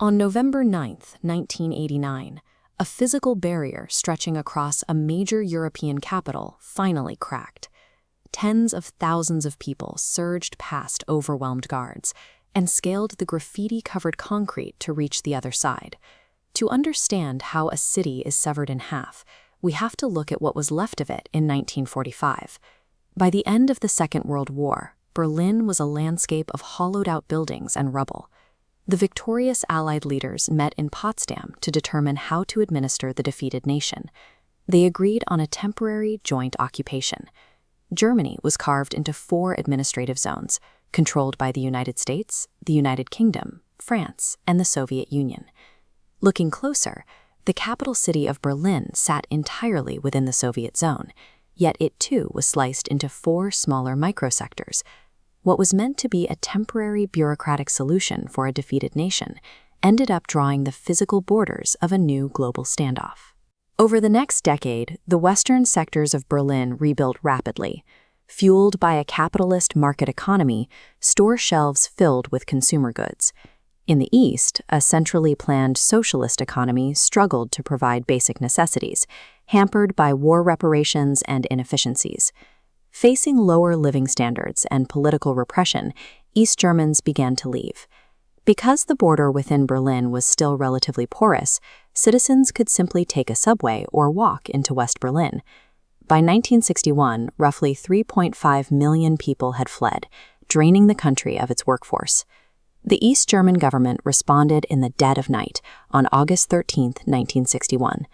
On November 9, 1989, a physical barrier stretching across a major European capital finally cracked. Tens of thousands of people surged past overwhelmed guards and scaled the graffiti-covered concrete to reach the other side. To understand how a city is severed in half, we have to look at what was left of it in 1945. By the end of the Second World War, Berlin was a landscape of hollowed-out buildings and rubble. The victorious Allied leaders met in Potsdam to determine how to administer the defeated nation. They agreed on a temporary joint occupation. Germany was carved into 4 administrative zones, controlled by the United States, the United Kingdom, France, and the Soviet Union. Looking closer, the capital city of Berlin sat entirely within the Soviet zone, yet it too was sliced into 4 smaller microsectors. What was meant to be a temporary bureaucratic solution for a defeated nation ended up drawing the physical borders of a new global standoff. Over the next decade, the western sectors of Berlin rebuilt rapidly. Fueled by a capitalist market economy, store shelves filled with consumer goods. In the east, a centrally planned socialist economy struggled to provide basic necessities, hampered by war reparations and inefficiencies. Facing lower living standards and political repression, East Germans began to leave. Because the border within Berlin was still relatively porous, citizens could simply take a subway or walk into West Berlin. By 1961, roughly 3.5 million people had fled, draining the country of its workforce. The East German government responded in the dead of night on August 13, 1961.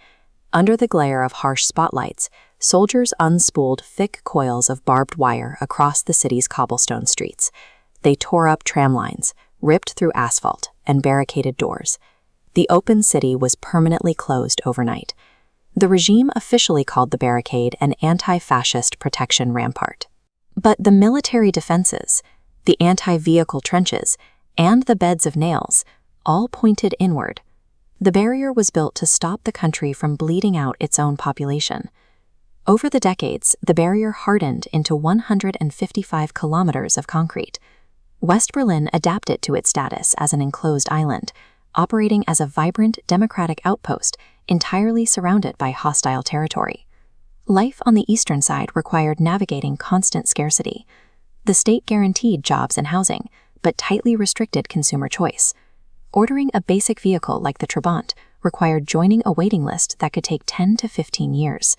Under the glare of harsh spotlights, soldiers unspooled thick coils of barbed wire across the city's cobblestone streets. They tore up tram lines, ripped through asphalt, and barricaded doors. The open city was permanently closed overnight. The regime officially called the barricade an anti-fascist protection rampart. But the military defenses, the anti-vehicle trenches, and the beds of nails all pointed inward. The barrier was built to stop the country from bleeding out its own population. Over the decades, the barrier hardened into 155 kilometers of concrete. West Berlin adapted to its status as an enclosed island, operating as a vibrant democratic outpost entirely surrounded by hostile territory. Life on the eastern side required navigating constant scarcity. The state guaranteed jobs and housing, but tightly restricted consumer choice. Ordering a basic vehicle like the Trabant required joining a waiting list that could take 10 to 15 years.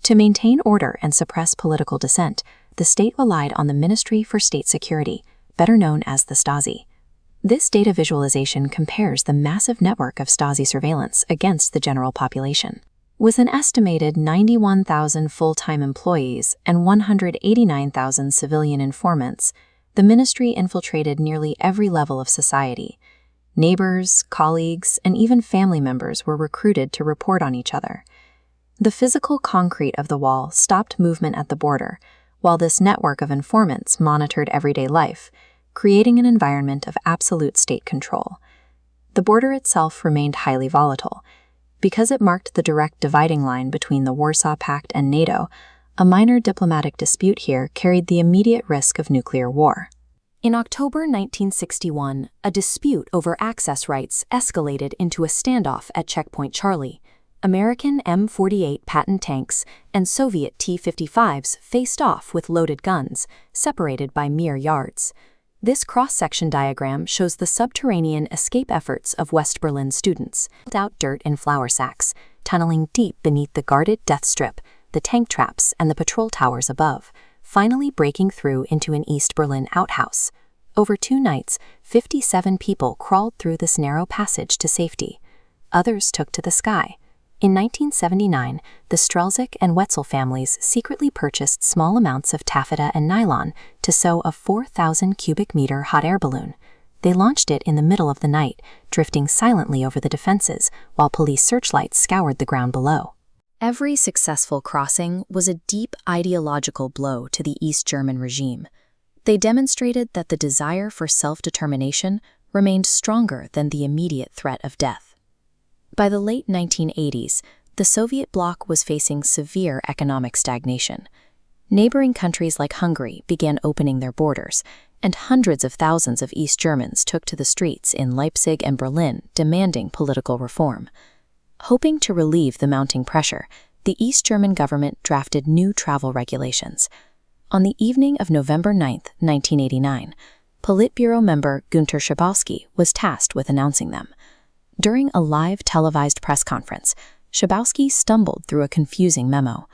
To maintain order and suppress political dissent, the state relied on the Ministry for State Security, better known as the Stasi. This data visualization compares the massive network of Stasi surveillance against the general population. With an estimated 91,000 full-time employees and 189,000 civilian informants, the ministry infiltrated nearly every level of society. Neighbors, colleagues, and even family members were recruited to report on each other. The physical concrete of the wall stopped movement at the border, while this network of informants monitored everyday life, creating an environment of absolute state control. The border itself remained highly volatile. Because it marked the direct dividing line between the Warsaw Pact and NATO, a minor diplomatic dispute here carried the immediate risk of nuclear war. In October 1961, a dispute over access rights escalated into a standoff at Checkpoint Charlie. American M48 Patton tanks and Soviet T-55s faced off with loaded guns, separated by mere yards. This cross-section diagram shows the subterranean escape efforts of West Berlin students, out dirt in flour sacks, tunneling deep beneath the guarded death strip, the tank traps, and the patrol towers above, finally breaking through into an East Berlin outhouse. Over 2 nights, 57 people crawled through this narrow passage to safety. Others took to the sky. In 1979, the Strelzik and Wetzel families secretly purchased small amounts of taffeta and nylon to sew a 4,000 cubic meter hot air balloon. They launched it in the middle of the night, drifting silently over the defenses while police searchlights scoured the ground below. Every successful crossing was a deep ideological blow to the East German regime. They demonstrated that the desire for self-determination remained stronger than the immediate threat of death. By the late 1980s, the Soviet bloc was facing severe economic stagnation. Neighboring countries like Hungary began opening their borders, and hundreds of thousands of East Germans took to the streets in Leipzig and Berlin demanding political reform. Hoping to relieve the mounting pressure, the East German government drafted new travel regulations. On the evening of November 9, 1989, Politburo member Günter Schabowski was tasked with announcing them. During a live televised press conference, Schabowski stumbled through a confusing memo.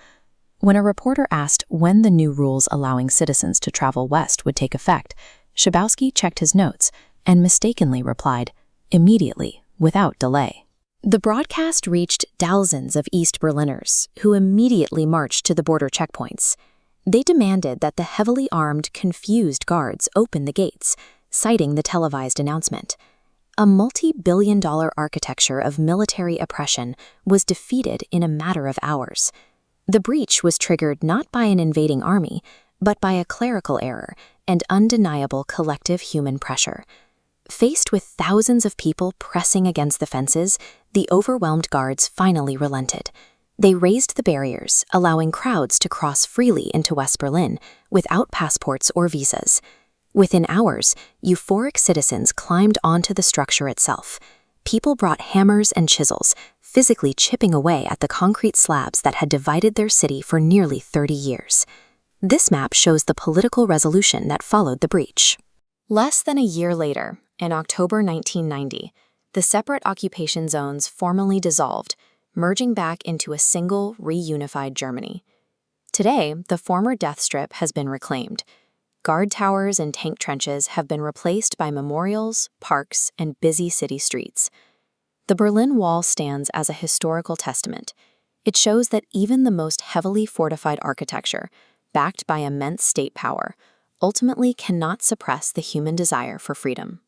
When a reporter asked when the new rules allowing citizens to travel west would take effect, Schabowski checked his notes and mistakenly replied, "Immediately, without delay." The broadcast reached thousands of East Berliners, who immediately marched to the border checkpoints. They demanded that the heavily armed, confused guards open the gates, citing the televised announcement. A multi-billion-dollar architecture of military oppression was defeated in a matter of hours. The breach was triggered not by an invading army, but by a clerical error and undeniable collective human pressure. Faced with thousands of people pressing against the fences, the overwhelmed guards finally relented. They raised the barriers, allowing crowds to cross freely into West Berlin without passports or visas. Within hours, euphoric citizens climbed onto the structure itself. People brought hammers and chisels, physically chipping away at the concrete slabs that had divided their city for nearly 30 years. This map shows the political resolution that followed the breach. Less than a year later, in October 1990, the separate occupation zones formally dissolved, merging back into a single, reunified Germany. Today, the former death strip has been reclaimed. Guard towers and tank trenches have been replaced by memorials, parks, and busy city streets. The Berlin Wall stands as a historical testament. It shows that even the most heavily fortified architecture, backed by immense state power, ultimately cannot suppress the human desire for freedom.